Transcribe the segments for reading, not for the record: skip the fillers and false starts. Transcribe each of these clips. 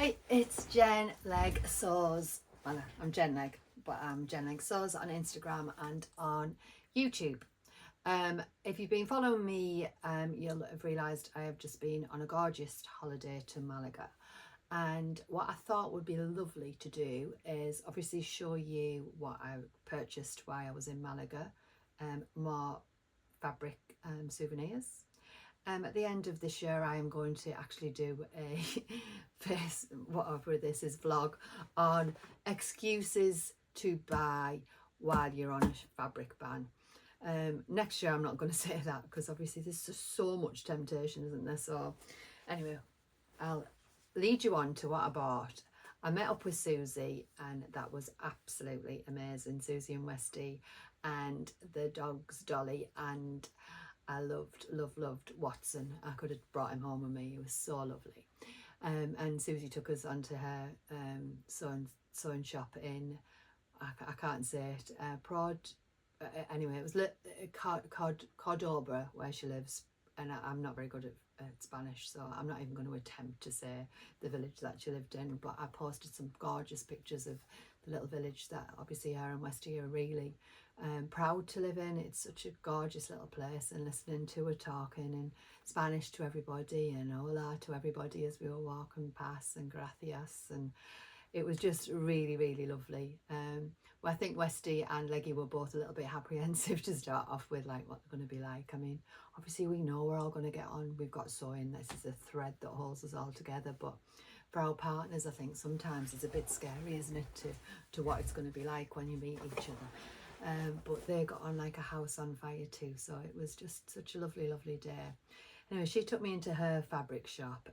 Hi, it's Jen Leg Sews. Well, no, I'm Jen Leg, but I'm Jen Leg Sews on Instagram and on YouTube. If you've been following me, you'll have realised I have just been on a gorgeous holiday to Malaga. And what I thought would be lovely to do is obviously show you what I purchased while I was in Malaga, more fabric souvenirs. At the end of this year, I am going to actually do a whatever this is vlog on excuses to buy while you're on a fabric ban. Next year, I'm not going to say that because obviously there's just so much temptation, isn't there? So anyway, I'll lead you on to what I bought. I met up with Susie and that was absolutely amazing. Susie and Westy and the dogs Dolly, and I loved Watson. I could have brought him home with me. He was so lovely. And Susie took us onto her sewing shop in, I can't say it, Prod. Anyway, it was Cordoba where she lives, and I'm not very good at Spanish, so I'm not even going to attempt to say the village that she lived in, but I posted some gorgeous pictures of the little village that obviously her and Westy are really proud to live in. It's such a gorgeous little place, and listening to her talking in Spanish to everybody and hola to everybody as we were walking past, and gracias, and it was just really lovely. Well, I think Westy and Leggy were both a little bit apprehensive to start off with, like what they're going to be like. I mean, obviously we know we're all going to get on. We've got sewing. This is a thread that holds us all together. But for our partners, I think sometimes it's a bit scary, isn't it, to what it's going to be like when you meet each other. But they got on like a house on fire too. So it was just such a lovely day. Anyway, she took me into her fabric shop,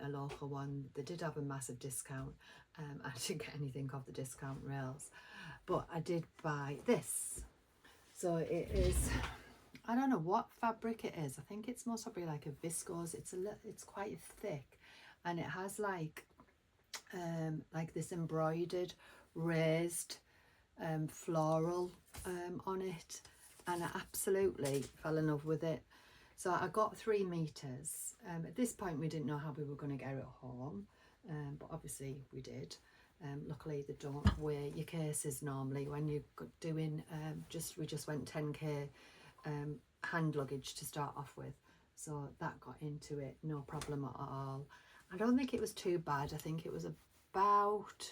a local one. They did have a massive discount. I didn't get anything off the discount rails, but I did buy this. So it is, I don't know what fabric it is. I think it's most probably like a viscose. It's quite thick, and it has like this embroidered raised floral on it, and I absolutely fell in love with it. So I got 3 meters. At this point we didn't know how we were going to get it home, but obviously we did. Luckily they don't weigh your cases normally when you're doing we just went 10k hand luggage to start off with, so that got into it no problem at all. I don't think it was too bad. I think it was about,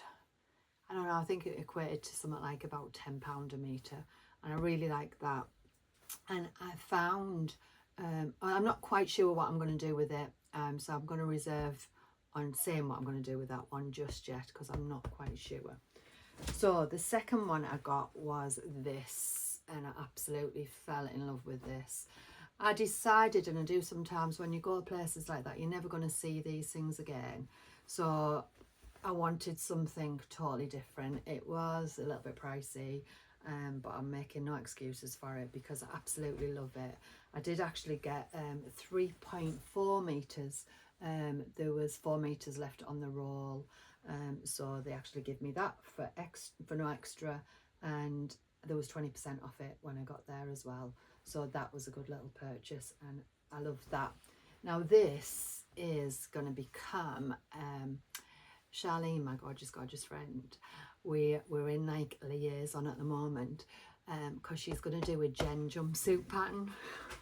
I don't know, I think it equated to something like about £10 a metre, and I really like that. And I found, I'm not quite sure what I'm going to do with it, so I'm going to reserve on saying what I'm going to do with that one just yet, because I'm not quite sure. So the second one I got was this, and I absolutely fell in love with this. I decided, and I do sometimes when you go to places like that, you're never going to see these things again, so I wanted something totally different. It was a little bit pricey, but I'm making no excuses for it because I absolutely love it. I did actually get 3.4 meters. There was 4 meters left on the roll, so they actually give me that for no extra, and there was 20% off it when I got there as well. So that was a good little purchase, and I love that. Now this is going to become Charlene, my gorgeous friend. We're in like liaison at the moment, because she's going to do a Jen jumpsuit pattern.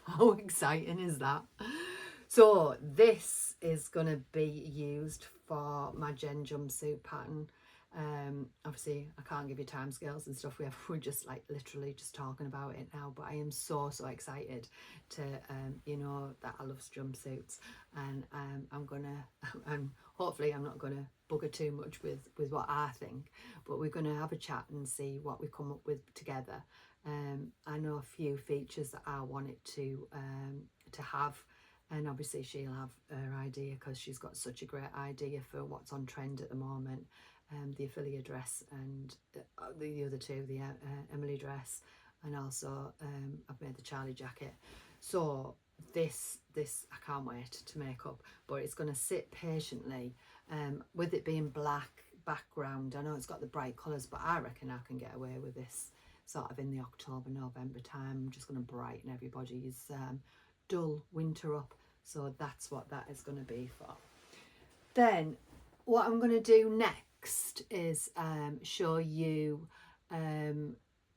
How exciting is that? So this is going to be used for my Jen jumpsuit pattern. Obviously I can't give you timescales and stuff. We're just like literally just talking about it now, but I am so excited to you know that I love jumpsuits, and I'm gonna and hopefully I'm not gonna bugger too much with what I think, but we're gonna have a chat and see what we come up with together. I know a few features that I want it to have, and obviously she'll have her idea because she's got such a great idea for what's on trend at the moment. The Ophelia dress and the other two, the Emily dress, and also I've made the Charlie jacket. So this I can't wait to make up, but it's going to sit patiently, with it being black background. I know it's got the bright colours, but I reckon I can get away with this sort of in the October-November time. I'm just going to brighten everybody's dull winter up, so that's what that is going to be for. Then what I'm going to do next is show you,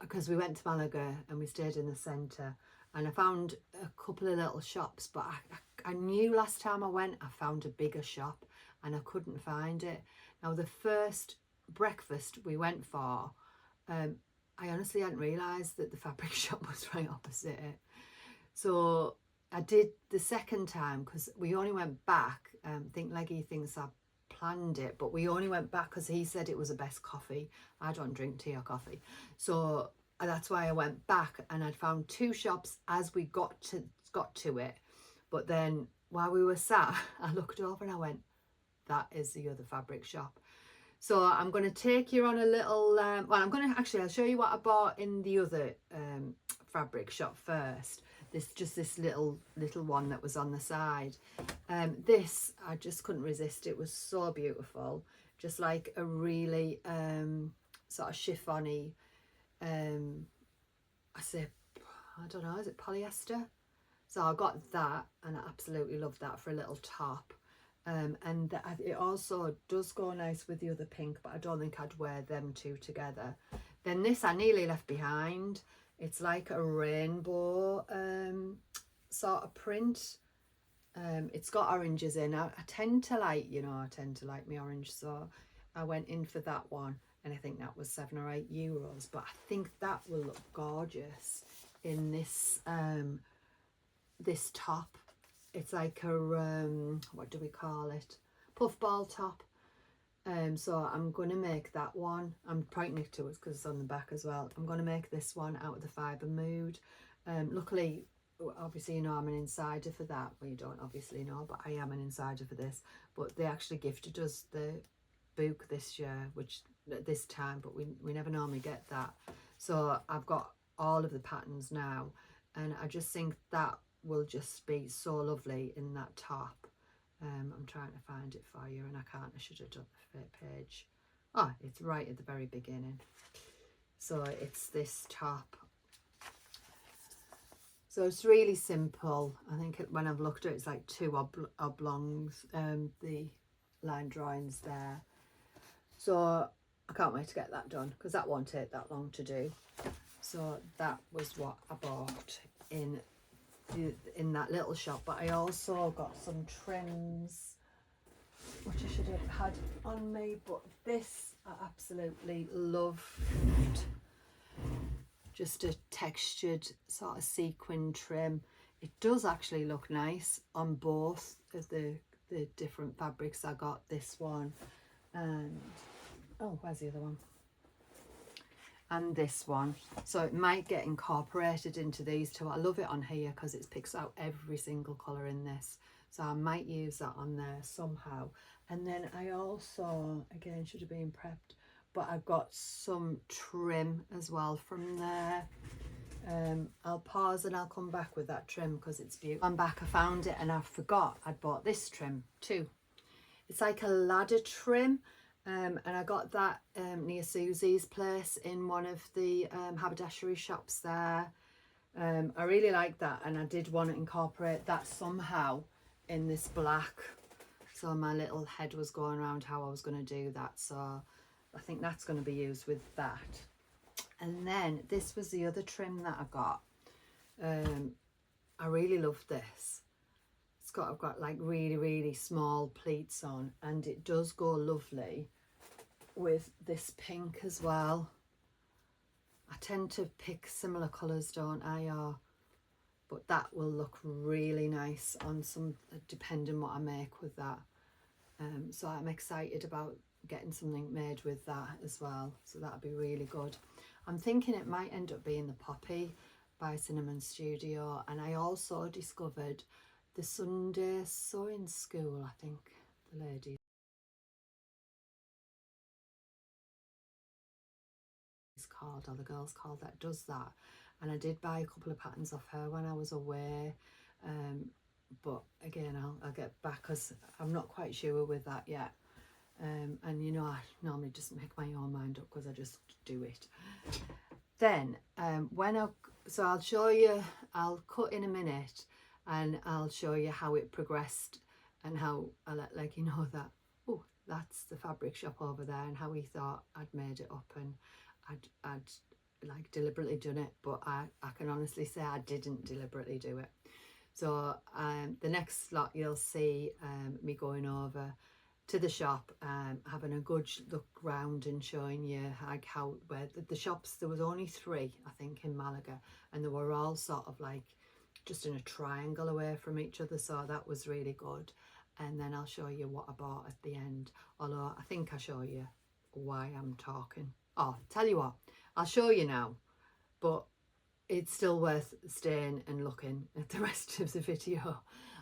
because we went to Malaga and we stayed in the centre, and I found a couple of little shops, but I knew last time I went I found a bigger shop and I couldn't find it. Now the first breakfast we went for, I honestly hadn't realised that the fabric shop was right opposite it. So I did the second time because we only went back. I think Leggy thinks I planned it, but we only went back because he said it was the best coffee. I don't drink tea or coffee, so that's why I went back, and I'd found two shops as we got to it. But then while we were sat, I looked over and I went, that is the other fabric shop. So I'm going to take you on a little I'll show you what I bought in the other fabric shop first. This little one that was on the side. This, I just couldn't resist. It was so beautiful, just like a really sort of chiffony, I don't know, is it polyester? So I got that, and I absolutely love that for a little top. And it also does go nice with the other pink, but I don't think I'd wear them two together. Then this I nearly left behind. It's like a rainbow sort of print. It's got oranges in. I tend to like my orange, so I went in for that one, and I think that was €7 or €8. But I think that will look gorgeous in this this top. It's like a what do we call it, puffball top. So I'm going to make that one. I'm pointing it to us because it's on the back as well. I'm going to make this one out of the fibre mood. Luckily, obviously, you know, I'm an insider for that. Well, you don't obviously know, but I am an insider for this. But they actually gifted us the book this year, this time, but we never normally get that. So I've got all of the patterns now, and I just think that will just be so lovely in that top. I'm trying to find it for you, and I can't. I should have done the page. Oh, it's right at the very beginning. So it's this top. So it's really simple. I think when I've looked at it, it's like two oblongs, the line drawings there. So I can't wait to get that done, because that won't take that long to do. So that was what I bought in that little shop. But I also got some trims, which I should have had on me, but this I absolutely loved. Just a textured sort of sequin trim. It does actually look nice on both of the different fabrics. I got this one, and oh, where's the other one? And this one, so it might get incorporated into these two. I love it on here because it picks out every single colour in this, so I might use that on there somehow. And then I also, again, should have been prepped, but I got some trim as well from there. I'll pause and I'll come back with that trim because it's beautiful. I'm back, I found it, and I forgot I'd bought this trim too. It's like a ladder trim. And I got that near Susie's place in one of the haberdashery shops there. I really like that, and I did want to incorporate that somehow in this black. So my little head was going around how I was going to do that. So I think that's going to be used with that. And then this was the other trim that I got. I really love this. I've got like really small pleats on, and it does go lovely with this pink as well. I tend to pick similar colours, don't I? But that will look really nice on some, depending what I make with that. So I'm excited about getting something made with that as well. So that'll be really good. I'm thinking it might end up being the Poppy by Cinnamon Studio. And I also discovered the Sunday Sewing School, I think the lady is called, or the girl's called, that does that. And I did buy a couple of patterns off her when I was away. But again, I'll get back because I'm not quite sure with that yet. And you know, I normally just make my own mind up because I just do it. Then so I'll show you, I'll cut in a minute, and I'll show you how it progressed and how I let Leggy know that, oh, that's the fabric shop over there, and how he thought I'd made it up and I'd like deliberately done it, but I can honestly say I didn't deliberately do it. So the next lot you'll see me going over to the shop, having a good look round and showing you like how where the shops, there was only 3 I think in Malaga, and they were all sort of like just in a triangle away from each other, so that was really good. And then I'll show you what I bought at the end, although I think I show you why I'm talking. Oh, tell you what, I'll show you now, but it's still worth staying and looking at the rest of the video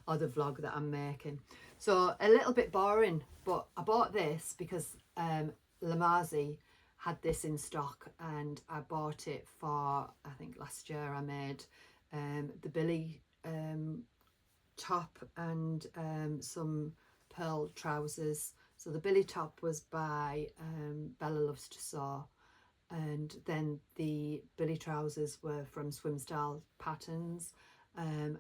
or the vlog that I'm making. So a little bit boring, but I bought this because Lamazi had this in stock, and I bought it for, I think last year I made the Billy top and some pearl trousers. So the Billy top was by Bella Loves to Sew, and then the Billy trousers were from Swim Style Patterns, and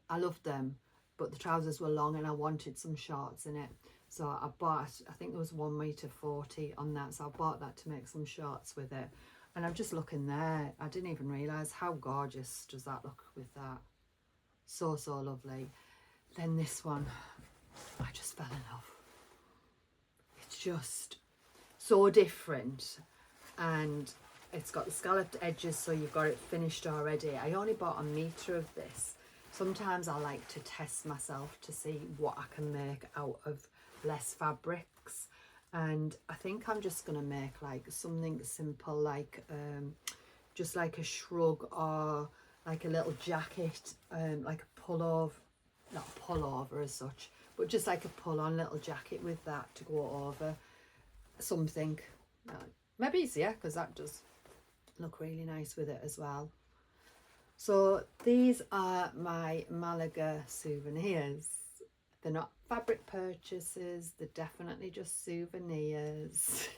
I loved them, but the trousers were long and I wanted some shorts in it, so I bought, I think there was 1m40 on that, so I bought that to make some shorts with it. And I'm just looking there, I didn't even realise how gorgeous does that look with that. So lovely. Then this one, I just fell in love. It's just so different, and it's got the scalloped edges, so you've got it finished already. I only bought a metre of this. Sometimes I like to test myself to see what I can make out of less fabrics, and I think I'm just going to make like something simple, like just like a shrug or like a little jacket, like a pullover, not a pullover as such, but just like a pull-on little jacket with that to go over something. Maybe easier, because that does look really nice with it as well. So these are my Malaga souvenirs. They're not fabric purchases, they're definitely just souvenirs.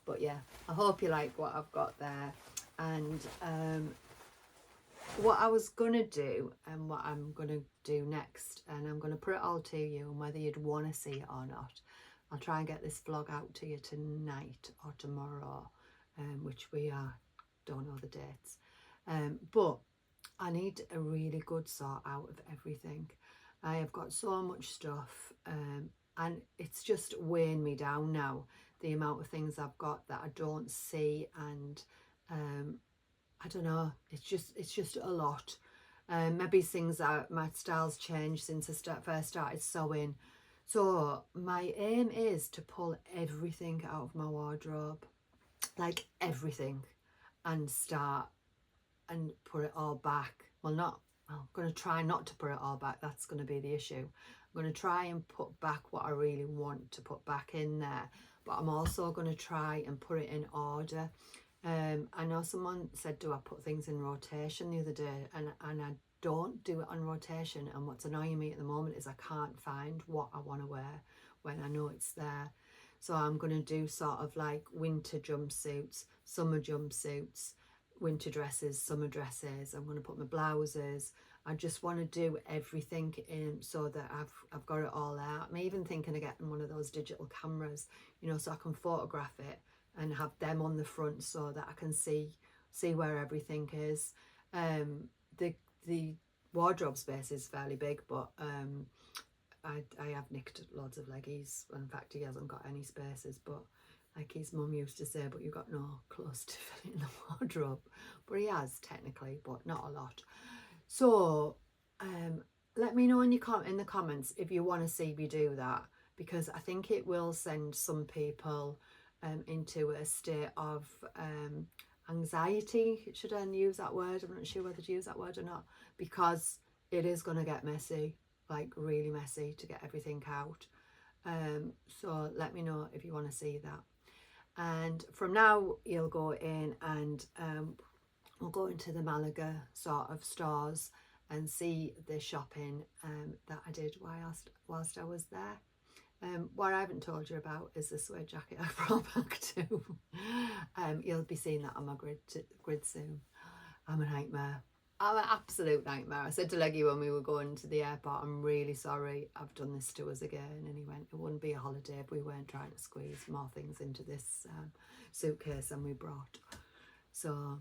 But yeah, I hope you like what I've got there. And what I was going to do and what I'm going to do next, and I'm going to put it all to you, and whether you'd want to see it or not. I'll try and get this vlog out to you tonight or tomorrow, which we don't know the dates. But I need a really good sort out of everything. I have got so much stuff, and it's just weighing me down now, the amount of things I've got that I don't see, and I don't know, it's just a lot. Maybe things that my style's changed since I first started sewing. So my aim is to pull everything out of my wardrobe, like everything, and start and put it all back. I'm going to try not to put it all back. That's going to be the issue. I'm going to try and put back what I really want to put back in there, but I'm also going to try and put it in order. I know someone said, do I put things in rotation the other day, and I don't do it on rotation, and what's annoying me at the moment is I can't find what I want to wear when I know it's there. So I'm going to do sort of like winter jumpsuits, summer jumpsuits, winter dresses, summer dresses. I'm going to put my blouses. I just want to do everything in so that I've got it all out. I'm even thinking of getting one of those digital cameras, you know, so I can photograph it and have them on the front so that I can see where everything is. The wardrobe space is fairly big, but I have nicked loads of leggies. In fact, he hasn't got any spaces, but like his mum used to say, but you've got no clothes to fit in the wardrobe. But he has technically, but not a lot. So let me know in the comments if you want to see me do that, because I think it will send some people into a state of anxiety. Should I use that word? I'm not sure whether to use that word or not, because it is going to get messy, like really messy to get everything out. So let me know if you want to see that. And from now you'll go in and we'll go into the Malaga sort of stores and see the shopping that I did whilst I was there. What I haven't told you about is the suede jacket I brought back too. You'll be seeing that on my grid soon. I'm a nightmare. I'm an absolute nightmare. I said to Leggy when we were going to the airport, I'm really sorry I've done this to us again. And he went, it wouldn't be a holiday if we weren't trying to squeeze more things into this suitcase than we brought. So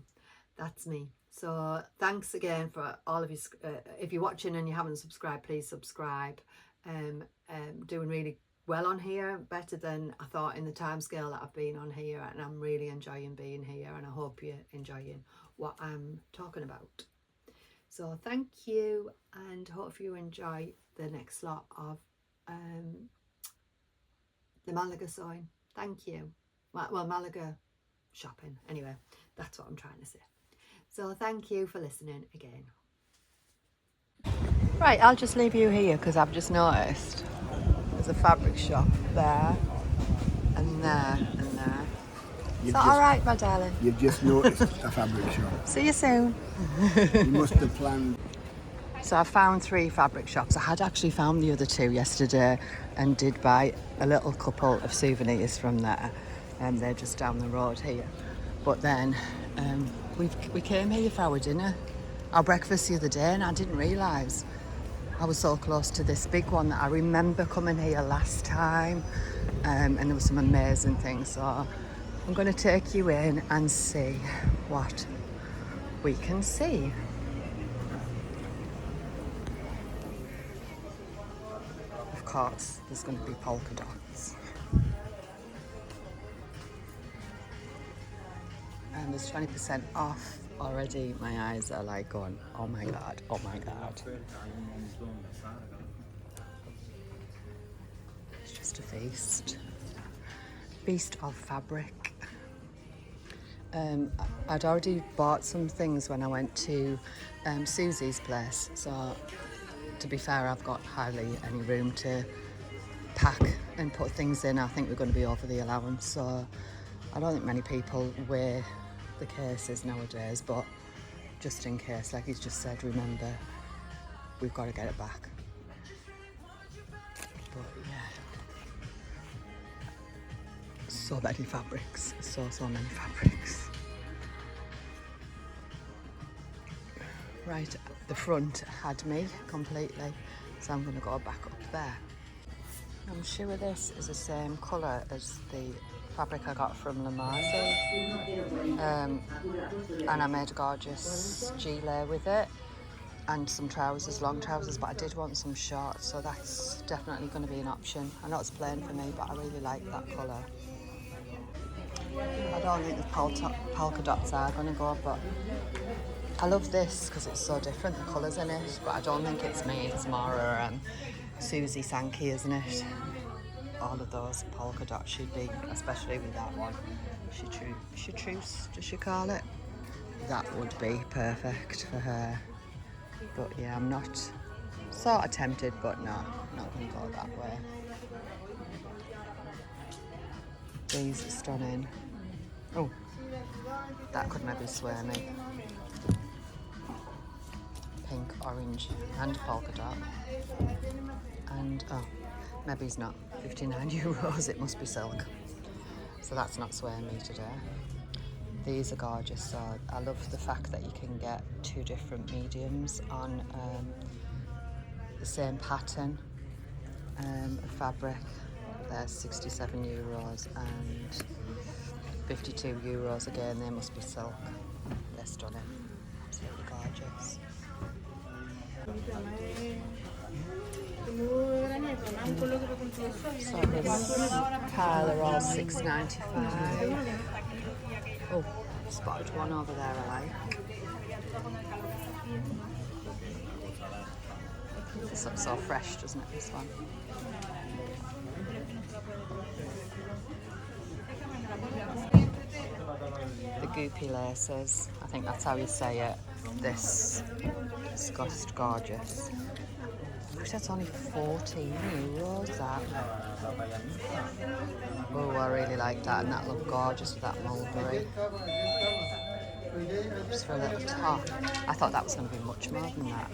that's me. So thanks again for all of you. If you're watching and you haven't subscribed, please subscribe. Doing really well on here, better than I thought in the time scale that I've been on here, and I'm really enjoying being here, and I hope you're enjoying what I'm talking about. So thank you, and hope you enjoy the next lot of the Malaga sewing. Thank you. Well, Malaga shopping. Anyway, that's what I'm trying to say. So thank you for listening again. Right, I'll just leave you here because I've just noticed there's a fabric shop there and there and there. Is that all right, my darling? You've just noticed a fabric shop. See you soon. You must have planned. So I found 3 fabric shops. I had actually found the other 2 yesterday and did buy a little couple of souvenirs from there, and they're just down the road here. But then we came here for our dinner, our breakfast the other day, and I didn't realise I was so close to this big one that I remember coming here last time, and there were some amazing things. So I'm going to take you in and see what we can see. Of course, there's going to be polka dots. And there's 20% off already. My eyes are like going, oh my god, oh my god. It's just a feast. Feast of fabric. I'd already bought some things when I went to Susie's place, so to be fair, I've got hardly any room to pack and put things in. I think we're going to be over the allowance, so I don't think many people wear the cases nowadays, but just in case, like he's just said, remember, we've got to get it back. But yeah, so many fabrics, so many fabrics. Right, the front had me completely, so I'm going to go back up there. I'm sure this is the same colour as the fabric I got from Lamazi, and I made a gorgeous gilet with it and some trousers, long trousers, but I did want some shorts, so that's definitely going to be an option. I know it's plain for me, but I really like that colour. I don't think the polka dots are going to go, but I love this because it's so different, the colours in it, but I don't think it's me, it's more Susie Sankey, isn't it? All of those polka dots should be, especially with that one, chartreuse, does she call it? That would be perfect for her. But yeah, I'm not sort of tempted, but no, not going to go that way. These are stunning. Oh, that could maybe sway me. Pink, orange and polka dot. And oh, maybe it's not. 59 euros, it must be silk. So that's not swaying me today. These are gorgeous, so I love the fact that you can get 2 different mediums on the same pattern of fabric. They're 67 euros and 52 euros again, they must be silk. They're stunning, absolutely gorgeous. So this pile are all $6.95. Oh, spotted one over there I like. This looks so fresh, doesn't it, this one? The goopy laces, I think that's how you say it. This is just gorgeous. Gosh, that's only 14 euros, that. Oh, I really like that, and that looked gorgeous with that mulberry. Just for a little top. I thought that was going to be much more than that.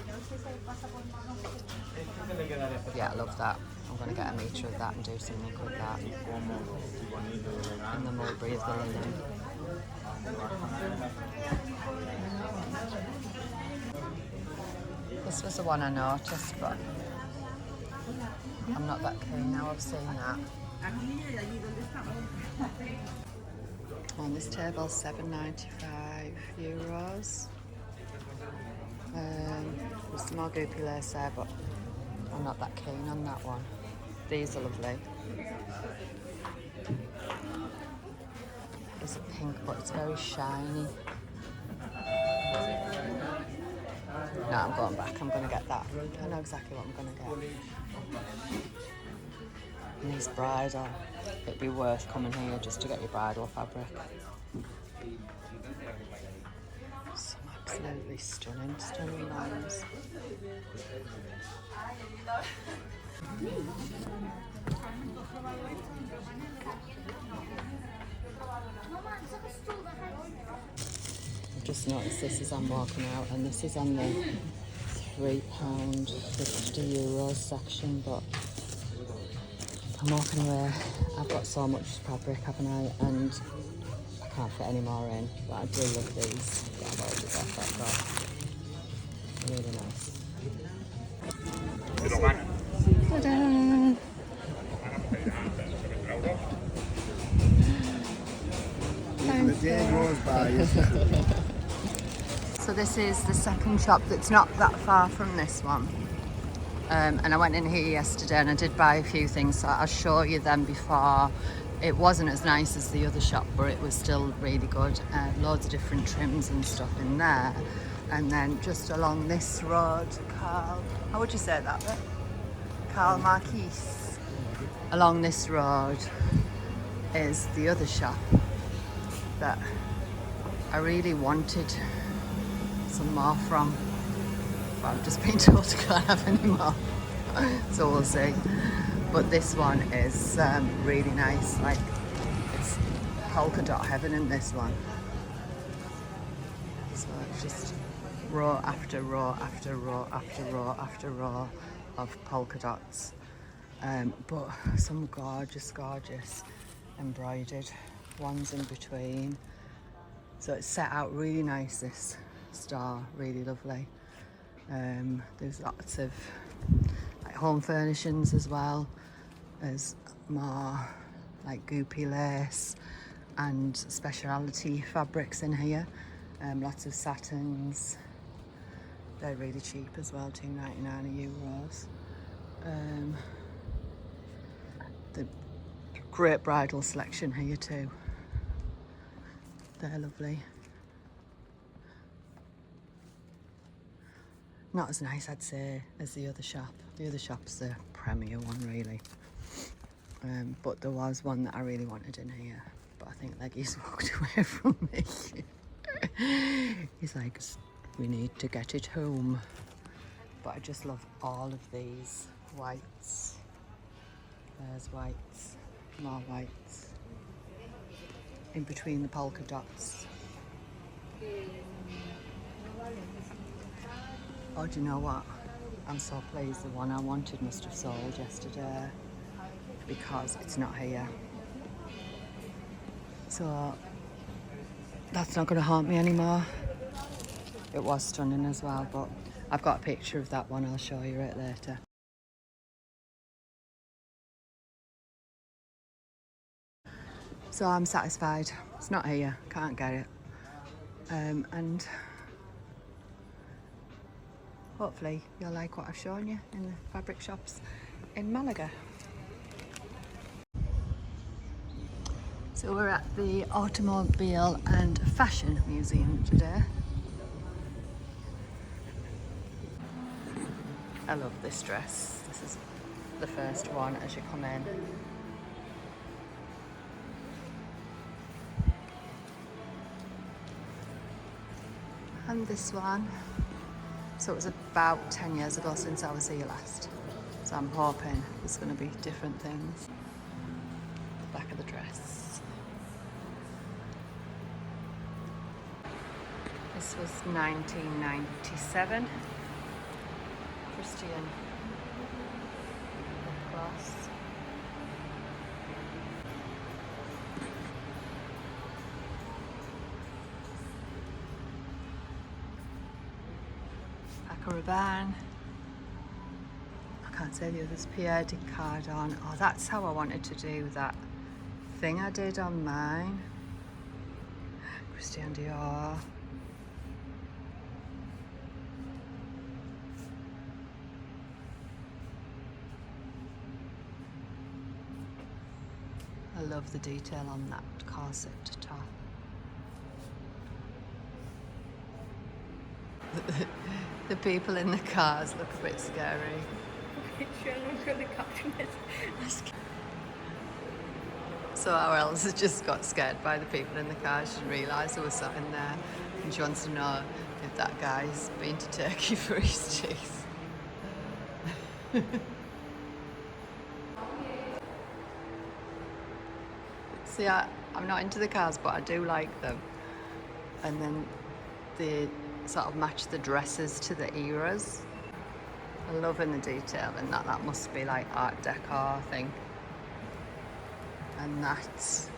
Yeah, I love that. I'm going to get a metre of that and do something with that. And the mulberry of the linen. This was the one I noticed, but I'm not that keen now. I've seen that. On this table, €7.95. There's some more goopy lace there, but I'm not that keen on that one. These are lovely. It's a pink, but it's very shiny. No, I'm going back. I'm going to get that. I know exactly what I'm going to get. And these bridal, it'd be worth coming here just to get your bridal fabric. Some absolutely stunning lines. I've just noticed this as I'm walking out, and this is on the €3.50 section, but I'm walking away. I've got so much fabric, haven't I? And I can't fit any more in, but I do love these that I've already got. Really nice. Ta-da! The day goes by, isn't it? So this is the second shop that's not that far from this one. And I went in here yesterday and I did buy a few things, so I'll show you them before. It wasn't as nice as the other shop, but it was still really good. Loads of different trims and stuff in there. And then just along this road, Carl, how would you say that bit? Carl Marquis. Along this road is the other shop that I really wanted some more from, but I've just been told I can't have any more, so we'll see. But this one is really nice, like it's polka dot heaven in this one. So it's just row after row after row after row after row of polka dots, but some gorgeous embroidered ones in between. So it's set out really nice, this store, really lovely. There's lots of like home furnishings as well. There's more like goopy lace and speciality fabrics in here. Lots of satins. They're really cheap as well, €2.99. The great bridal selection here too. They're lovely. Not as nice, I'd say, as the other shop. The other shop's the premier one, really. But there was one that I really wanted in here, but I think Leggy's walked away from me. He's like, we need to get it home. But I just love all of these whites. There's whites, more whites. In between the polka dots. Oh, do you know what? I'm so pleased the one I wanted must have sold yesterday, because it's not here. So that's not going to haunt me anymore. It was stunning as well, but I've got a picture of that one. I'll show you it later. So I'm satisfied. It's not here. Can't get it. And hopefully you'll like what I've shown you in the fabric shops in Malaga. So we're at the Automobile and Fashion Museum today. I love this dress. This is the first one as you come in. And this one. So it was about 10 years ago since I was here last. So I'm hoping there's going to be different things. The back of the dress. This was 1997. Christian cross. I Paco Rabanne. I can't say the others. Pierre de Cardin. Oh, that's how I wanted to do that thing I did on mine. Christian Dior. I love the detail on that corset top. The people in the cars look a bit scary. So our Elsa just got scared by the people in the car. She didn't realise there was something there, and she wants to know if that guy's been to Turkey for his teeth. See, I'm not into the cars, but I do like them. And then they sort of match the dresses to the eras. I'm loving the detail in that. That must be like Art Deco, I think. And that's,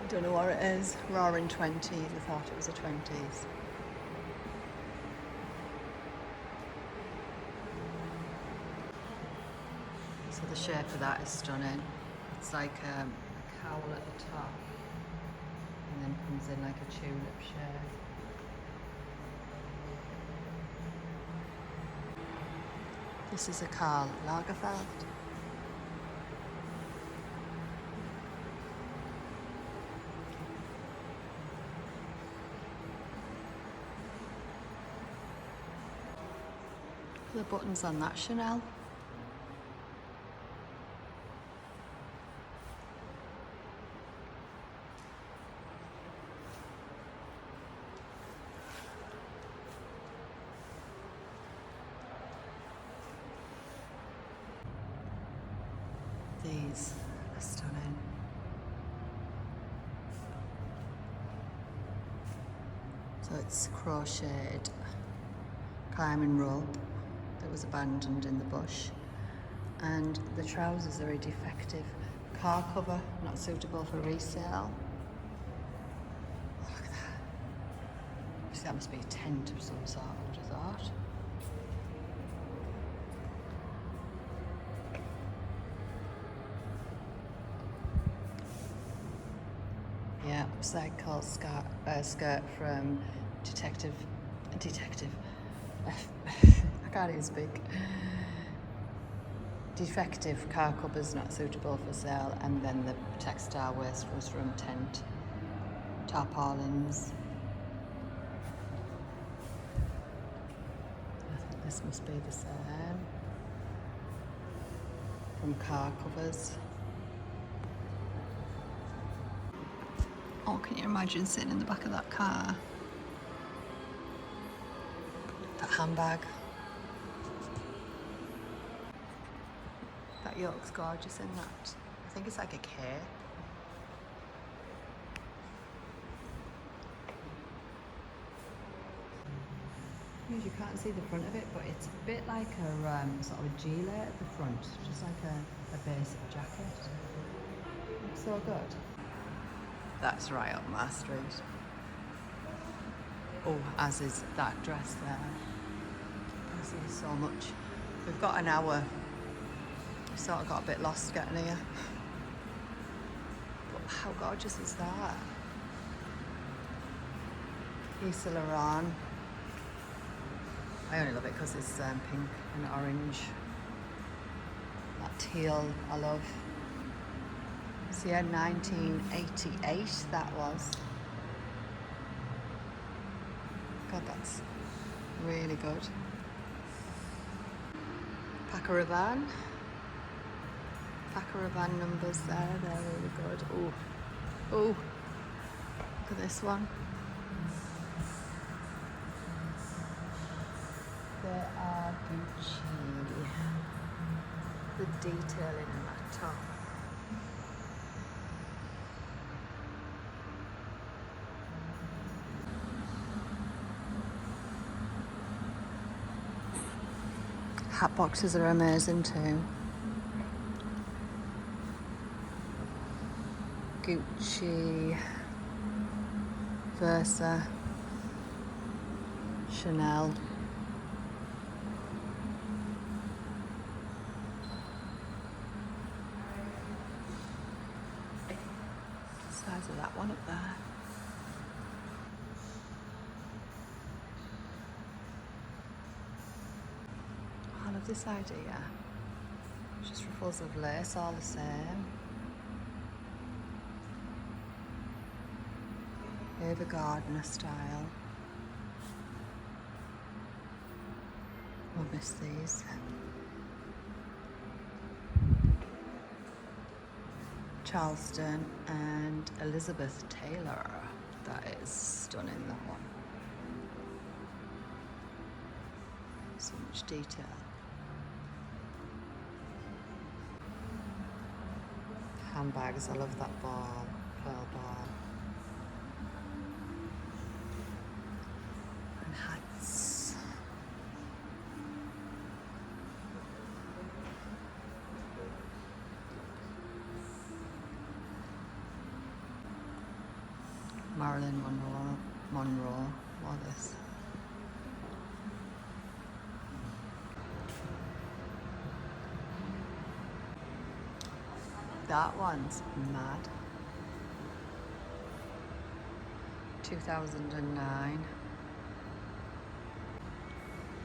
I don't know what it is, Roaring 20s. I thought it was a 20s. So the shape of that is stunning. It's like a cowl at the top and then comes in like a tulip shape. This is a Karl Lagerfeld. The buttons on that Chanel. These are stunning. So it's crocheted climbing rope that was abandoned in the bush, and the trousers are a defective car cover, not suitable for resale. Oh, look at that. Obviously that must be a tent of some sort, I would have thought. Yeah, upcycle skirt from Detective. I can't even speak. Defective car covers not suitable for sale, and then the textile waste was from tent tarpaulins. I think this must be the same. From car covers. Oh, can you imagine sitting in the back of that car? That handbag. That yoke's gorgeous in that. I think it's like a K. You can't see the front of it, but it's a bit like a sort of a gilet at the front, just like a basic jacket. Looks so good. That's right up my street. Oh, as is that dress there. I see so much. We've got an hour. We sort of got a bit lost getting here. But how gorgeous is that? Yves Saint Laurent. I only love it because it's pink and orange. That teal I love. So yeah, 1988 that was. God, that's really good. Paco Rabanne. Paco Rabanne numbers there, they're really good. Oh, oh, look at this one. They are Gucci. The detailing in that top. Hat boxes are amazing too. Gucci, Versa, Chanel. size of that one up there. I love this idea. Just ruffles of lace, all the same. Ava Gardner style. I'll miss these. Charleston and Elizabeth Taylor. That is stunning, that one. So much detail. Handbags, I love that ball, pearl ball. And hats. Marilyn Monroe, all this. That one's mad. 2009.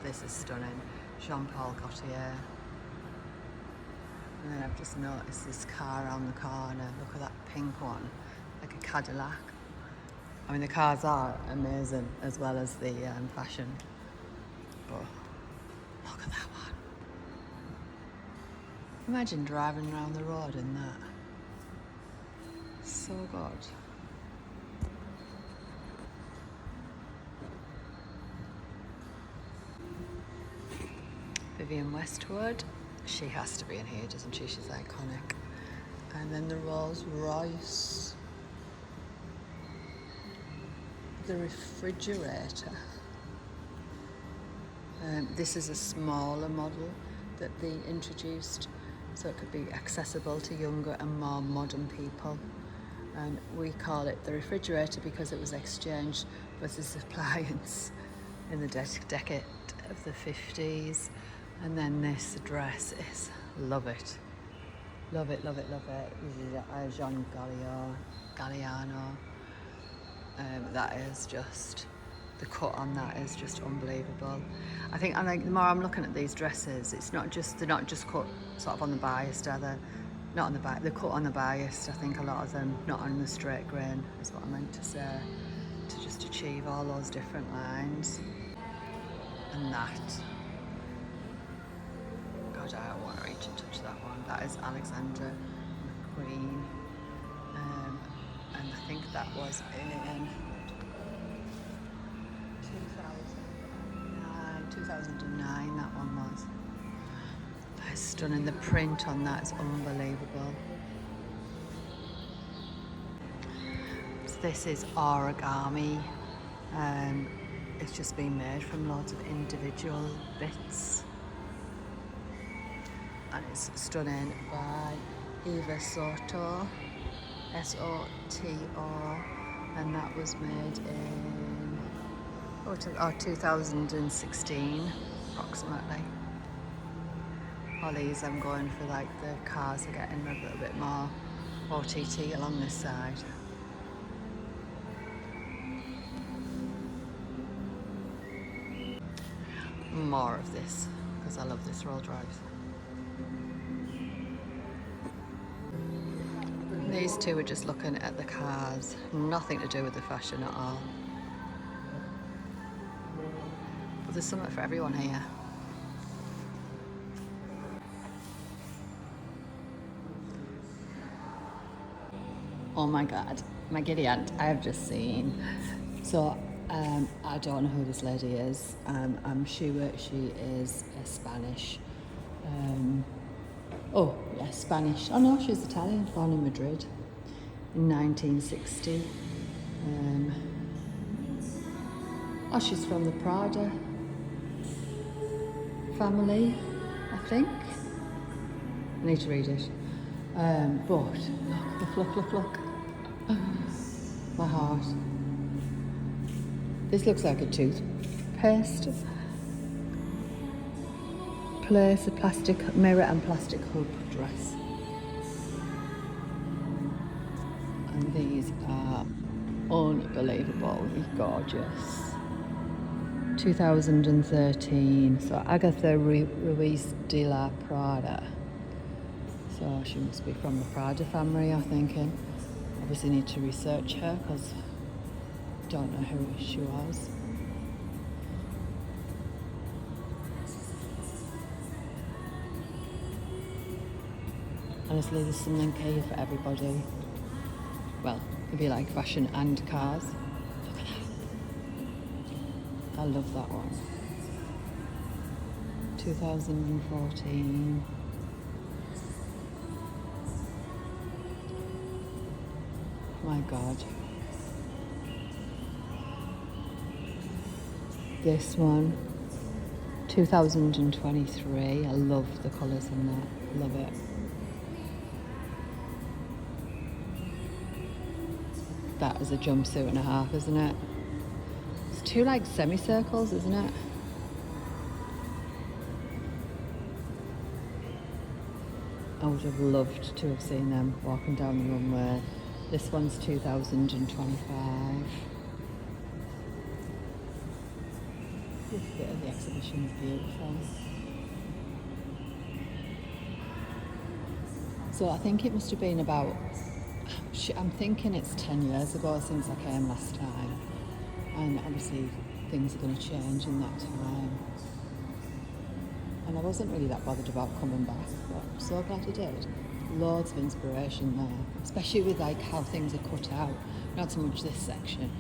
This is stunning. Jean-Paul Gaultier. And then I've just noticed this car around the corner. Look at that pink one, like a Cadillac. I mean, the cars are amazing as well as the fashion. But look at that one. Imagine driving around the road in that. So good. Vivienne Westwood. She has to be in here, doesn't she? She's iconic. And then the Rolls Royce. The refrigerator. This is a smaller model that they introduced, so it could be accessible to younger and more modern people. And we call it the refrigerator because it was exchanged versus appliance in the decade of the 50s. And then this dress is, love it. Love it, love it, love it. Jean Galliano. That is just, the cut on that is just unbelievable. I think the more I'm looking at these dresses, they're not just cut sort of on the bias, are they? Not on the bias, they're cut on the bias. I think a lot of them, not on the straight grain, is what I meant to say, to just achieve all those different lines. And that, God, I don't want to reach and touch that one. That is Alexander McQueen. And I think that was in 2009, that one was. That is stunning. The print on that is unbelievable. So this is origami. It's just been made from loads of individual bits. And it's stunning by Eva Soto. S-O-T-O, and that was made in 2016 approximately. All these I'm going for, like, the cars are getting a little bit more OTT along this side. More of this because I love this roll drives. These two are just looking at the cars, nothing to do with the fashion at all. But there's something for everyone here. Oh my God, my giddy aunt, I have just seen. So I don't know who this lady is. I'm sure she is a Spanish. Oh, yeah, Spanish. Oh no, she's Italian, born in Madrid in 1960. Oh, she's from the Prada family, I think. I need to read it. But look. My heart. This looks like a toothpaste. Place a plastic mirror and plastic hoop dress. And These are unbelievably gorgeous. 2013. So Agatha Ruiz de la Prada. So she must be from the Prada family, I'm thinking. Obviously need to research her because I don't know who she was. Honestly, there's something here for everybody. Well, if you like fashion and cars. Look at that. I love that one. 2014. My God. This one. 2023. I love the colours in that. Love it. That is a jumpsuit and a half, isn't it? It's two like semicircles, isn't it? I would have loved to have seen them walking down the runway. This one's 2025. This bit of the exhibition is beautiful. So I think it must have been about, I'm thinking it's 10 years ago since I came last time. And obviously things are going to change in that time. And I wasn't really that bothered about coming back, but I'm so glad I did. Loads of inspiration there, especially with like how things are cut out. Not so much this section,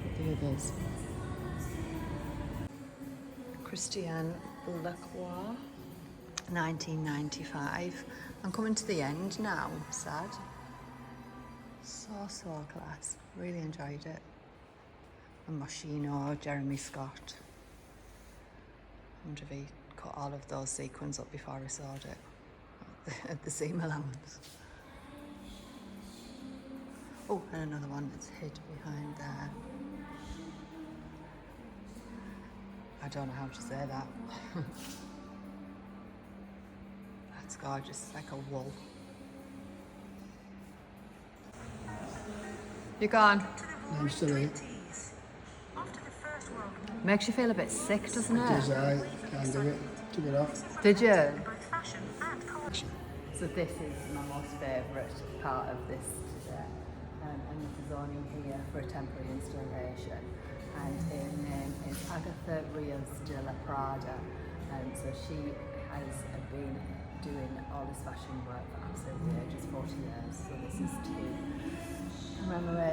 but the others. Christian Lacroix, 1995. I'm coming to the end now, sad. So class, really enjoyed it. And Moschino, Jeremy Scott. I wonder if he cut all of those sequins up before I sewed it at the seam allowance. Oh, and another one that's hid behind there. I don't know how to say that. That's gorgeous, like a wool. You gone? I'm still here. Makes you feel a bit sick, doesn't it? It does, I can't do it. Took it off. Did you? So this is my most favourite part of this today. And this is only here for a temporary installation. And her name is Agatha Ruiz de la Prada. And so she has been doing all this fashion work for absolutely ages, 40 years. So this is to commemorate